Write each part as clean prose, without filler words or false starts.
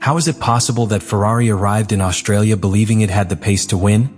How is it possible that Ferrari arrived in Australia believing it had the pace to win,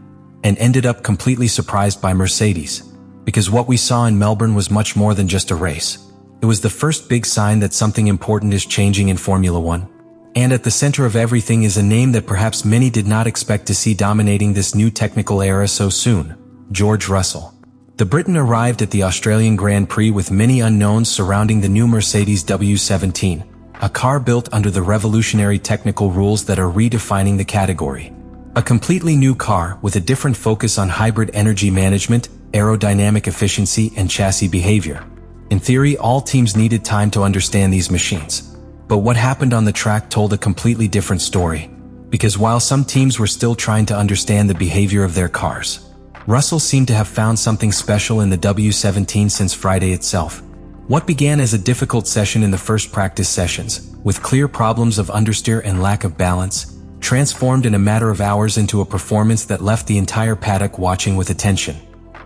and ended up completely surprised by Mercedes? Because what we saw in Melbourne was much more than just a race. It was the first big sign that something important is changing in Formula One. And at the center of everything is a name that perhaps many did not expect to see dominating this new technical era so soon: George Russell. The Briton arrived at the Australian Grand Prix with many unknowns surrounding the new Mercedes W17, a car built under the revolutionary technical rules that are redefining the category. A completely new car with a different focus on hybrid energy management, aerodynamic efficiency, and chassis behavior. In theory, all teams needed time to understand these machines. But what happened on the track told a completely different story. Because while some teams were still trying to understand the behavior of their cars, Russell seemed to have found something special in the W17 since Friday itself. What began as a difficult session in the first practice sessions, with clear problems of understeer and lack of balance, transformed in a matter of hours into a performance that left the entire paddock watching with attention.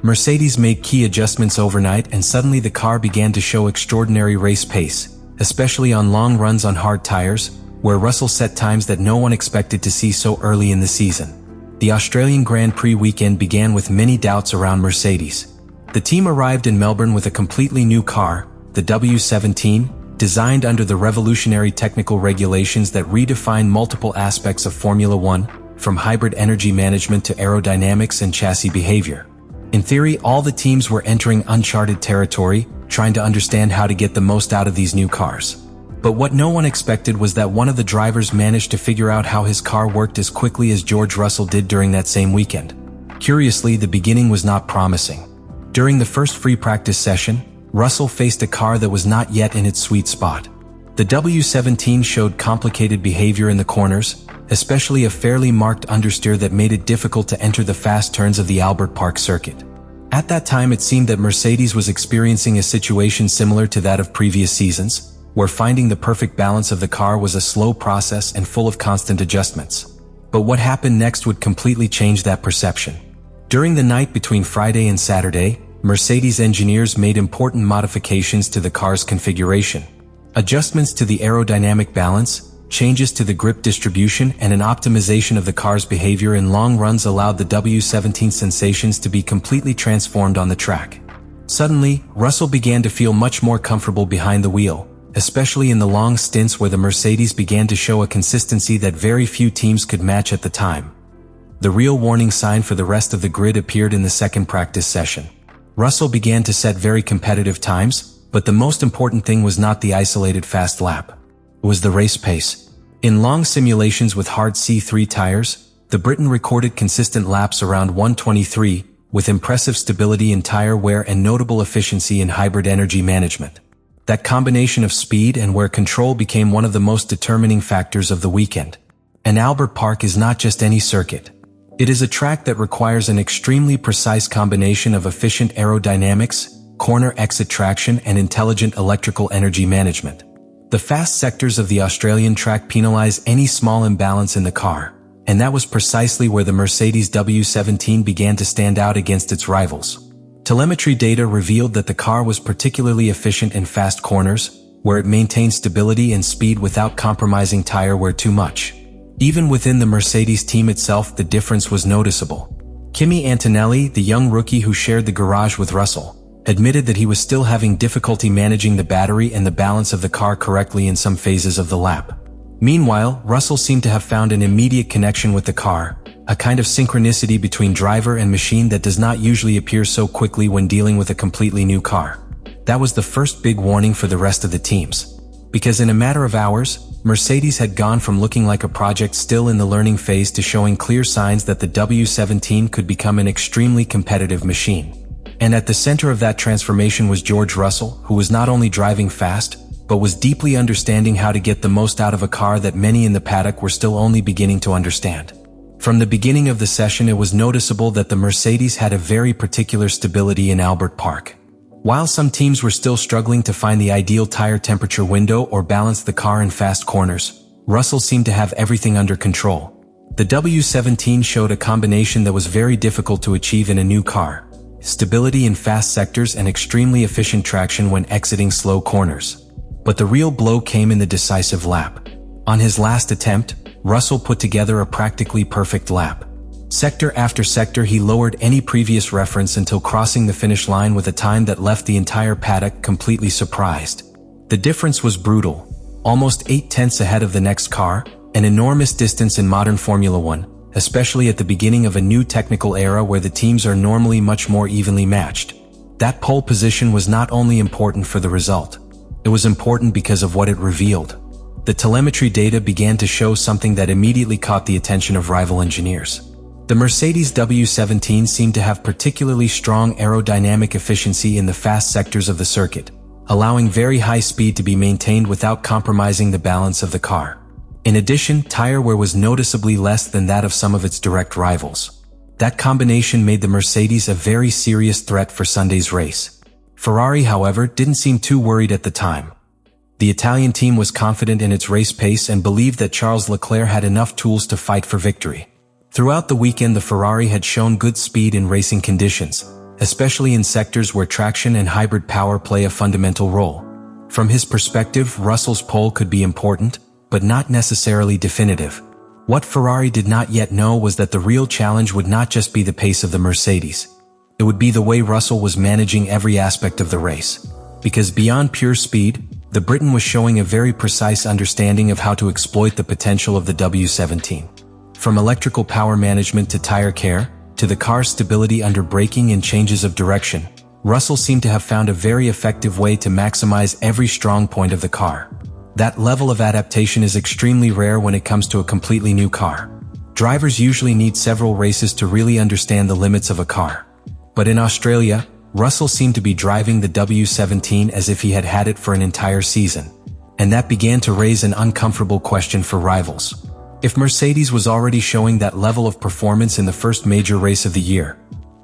Mercedes made key adjustments overnight, and suddenly the car began to show extraordinary race pace, especially on long runs on hard tires, where Russell set times that no one expected to see so early in the season. The Australian Grand Prix weekend began with many doubts around Mercedes. The team arrived in Melbourne with a completely new car, the W17, designed under the revolutionary technical regulations that redefine multiple aspects of Formula One, from hybrid energy management to aerodynamics and chassis behavior. In theory, all the teams were entering uncharted territory, trying to understand how to get the most out of these new cars. But what no one expected was that one of the drivers managed to figure out how his car worked as quickly as George Russell did during that same weekend. Curiously, the beginning was not promising. During the first free practice session, Russell faced a car that was not yet in its sweet spot. The W17 showed complicated behavior in the corners, especially a fairly marked understeer that made it difficult to enter the fast turns of the Albert Park circuit. At that time, it seemed that Mercedes was experiencing a situation similar to that of previous seasons, where finding the perfect balance of the car was a slow process and full of constant adjustments. But what happened next would completely change that perception. During the night between Friday and Saturday, Mercedes engineers made important modifications to the car's configuration. Adjustments to the aerodynamic balance, changes to the grip distribution, and an optimization of the car's behavior in long runs allowed the W17 sensations to be completely transformed on the track. Suddenly, Russell began to feel much more comfortable behind the wheel, especially in the long stints where the Mercedes began to show a consistency that very few teams could match at the time. The real warning sign for the rest of the grid appeared in the second practice session. Russell began to set very competitive times, but the most important thing was not the isolated fast lap. It was the race pace. In long simulations with hard C3 tires, the Briton recorded consistent laps around 123, with impressive stability in tire wear and notable efficiency in hybrid energy management. That combination of speed and wear control became one of the most determining factors of the weekend. And Albert Park is not just any circuit. It is a track that requires an extremely precise combination of efficient aerodynamics, corner exit traction, and intelligent electrical energy management. The fast sectors of the Australian track penalize any small imbalance in the car, and that was precisely where the Mercedes W17 began to stand out against its rivals. Telemetry data revealed that the car was particularly efficient in fast corners, where it maintained stability and speed without compromising tire wear too much. Even within the Mercedes team itself, the difference was noticeable. Kimi Antonelli, the young rookie who shared the garage with Russell, admitted that he was still having difficulty managing the battery and the balance of the car correctly in some phases of the lap. Meanwhile, Russell seemed to have found an immediate connection with the car, a kind of synchronicity between driver and machine that does not usually appear so quickly when dealing with a completely new car. That was the first big warning for the rest of the teams. Because in a matter of hours, Mercedes had gone from looking like a project still in the learning phase to showing clear signs that the W17 could become an extremely competitive machine. And at the center of that transformation was George Russell, who was not only driving fast, but was deeply understanding how to get the most out of a car that many in the paddock were still only beginning to understand. From the beginning of the session, it was noticeable that the Mercedes had a very particular stability in Albert Park. While some teams were still struggling to find the ideal tire temperature window or balance the car in fast corners, Russell seemed to have everything under control. The W17 showed a combination that was very difficult to achieve in a new car: stability in fast sectors and extremely efficient traction when exiting slow corners. But the real blow came in the decisive lap. On his last attempt, Russell put together a practically perfect lap. Sector after sector he lowered any previous reference until crossing the finish line with a time that left the entire paddock completely surprised. The difference was brutal, almost 8/10 ahead of the next car, an enormous distance in modern Formula One, especially at the beginning of a new technical era where the teams are normally much more evenly matched. That pole position was not only important for the result, it was important because of what it revealed. The telemetry data began to show something that immediately caught the attention of rival engineers. The Mercedes W17 seemed to have particularly strong aerodynamic efficiency in the fast sectors of the circuit, allowing very high speed to be maintained without compromising the balance of the car. In addition, tire wear was noticeably less than that of some of its direct rivals. That combination made the Mercedes a very serious threat for Sunday's race. Ferrari, however, didn't seem too worried at the time. The Italian team was confident in its race pace and believed that Charles Leclerc had enough tools to fight for victory. Throughout the weekend, the Ferrari had shown good speed in racing conditions, especially in sectors where traction and hybrid power play a fundamental role. From his perspective, Russell's pole could be important, but not necessarily definitive. What Ferrari did not yet know was that the real challenge would not just be the pace of the Mercedes. It would be the way Russell was managing every aspect of the race. Because beyond pure speed, the Briton was showing a very precise understanding of how to exploit the potential of the W17. From electrical power management to tire care, to the car's stability under braking and changes of direction, Russell seemed to have found a very effective way to maximize every strong point of the car. That level of adaptation is extremely rare when it comes to a completely new car. Drivers usually need several races to really understand the limits of a car. But in Australia, Russell seemed to be driving the W17 as if he had had it for an entire season. And that began to raise an uncomfortable question for rivals. If Mercedes was already showing that level of performance in the first major race of the year,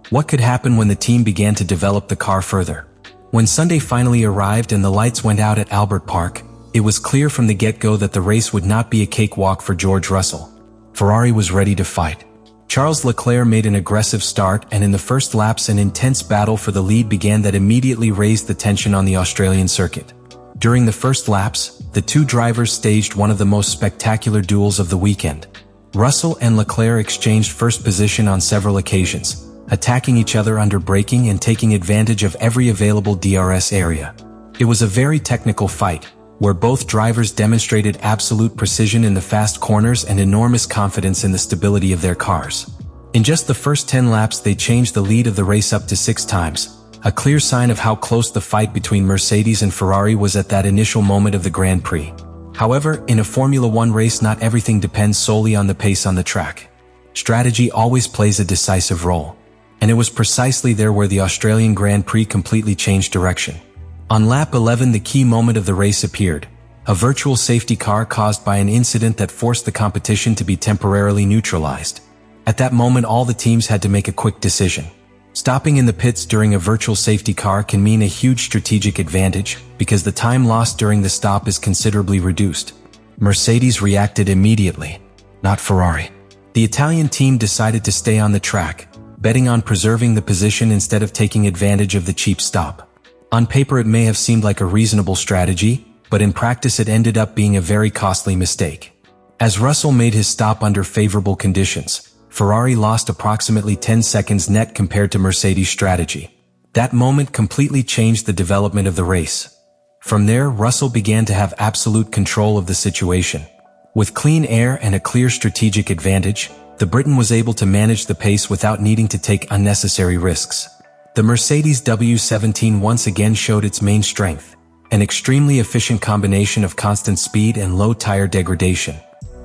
what could happen when the team began to develop the car further? When Sunday finally arrived and the lights went out at Albert Park, it was clear from the get-go that the race would not be a cakewalk for George Russell. Ferrari was ready to fight. Charles Leclerc made an aggressive start, and in the first laps an intense battle for the lead began that immediately raised the tension on the Australian circuit. During the first laps, the two drivers staged one of the most spectacular duels of the weekend. Russell and Leclerc exchanged first position on several occasions, attacking each other under braking and taking advantage of every available DRS area. It was a very technical fight, where both drivers demonstrated absolute precision in the fast corners and enormous confidence in the stability of their cars. In just the first 10 laps they changed the lead of the race up to 6 times, a clear sign of how close the fight between Mercedes and Ferrari was at that initial moment of the Grand Prix. However, in a Formula One race not everything depends solely on the pace on the track. Strategy always plays a decisive role. And it was precisely there where the Australian Grand Prix completely changed direction. On lap 11 the key moment of the race appeared. A virtual safety car caused by an incident that forced the competition to be temporarily neutralized. At that moment all the teams had to make a quick decision. Stopping in the pits during a virtual safety car can mean a huge strategic advantage, because the time lost during the stop is considerably reduced. Mercedes reacted immediately, not Ferrari. The Italian team decided to stay on the track, betting on preserving the position instead of taking advantage of the cheap stop. On paper it may have seemed like a reasonable strategy, but in practice it ended up being a very costly mistake. As Russell made his stop under favorable conditions, Ferrari lost approximately 10 seconds net compared to Mercedes' strategy. That moment completely changed the development of the race. From there, Russell began to have absolute control of the situation. With clean air and a clear strategic advantage, the Briton was able to manage the pace without needing to take unnecessary risks. The Mercedes W17 once again showed its main strength, an extremely efficient combination of constant speed and low tire degradation.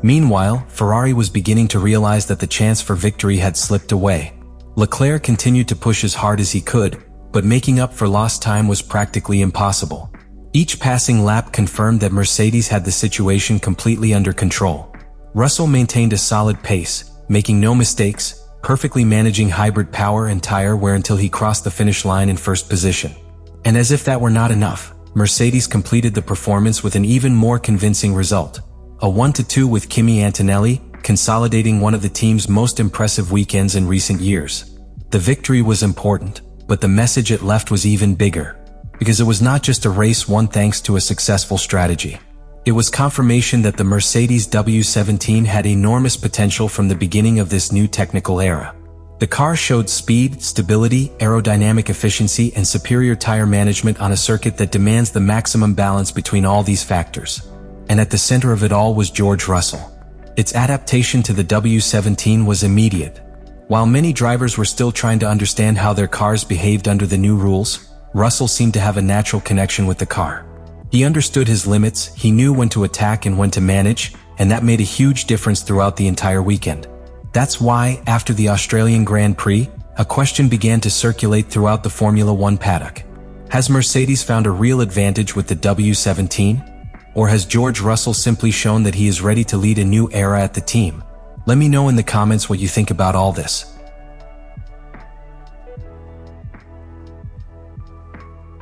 Meanwhile, Ferrari was beginning to realize that the chance for victory had slipped away. Leclerc continued to push as hard as he could, but making up for lost time was practically impossible. Each passing lap confirmed that Mercedes had the situation completely under control. Russell maintained a solid pace, making no mistakes, perfectly managing hybrid power and tire wear until he crossed the finish line in first position. And as if that were not enough, Mercedes completed the performance with an even more convincing result. A 1-2 with Kimi Antonelli, consolidating one of the team's most impressive weekends in recent years. The victory was important, but the message it left was even bigger. Because it was not just a race won thanks to a successful strategy. It was confirmation that the Mercedes W17 had enormous potential from the beginning of this new technical era. The car showed speed, stability, aerodynamic efficiency, and superior tire management on a circuit that demands the maximum balance between all these factors. And at the center of it all was George Russell. Its adaptation to the W17 was immediate. While many drivers were still trying to understand how their cars behaved under the new rules, Russell seemed to have a natural connection with the car. He understood his limits, he knew when to attack and when to manage, and that made a huge difference throughout the entire weekend. That's why, after the Australian Grand Prix, a question began to circulate throughout the Formula One paddock. Has Mercedes found a real advantage with the W17? Or has George Russell simply shown that he is ready to lead a new era at the team? Let me know in the comments what you think about all this.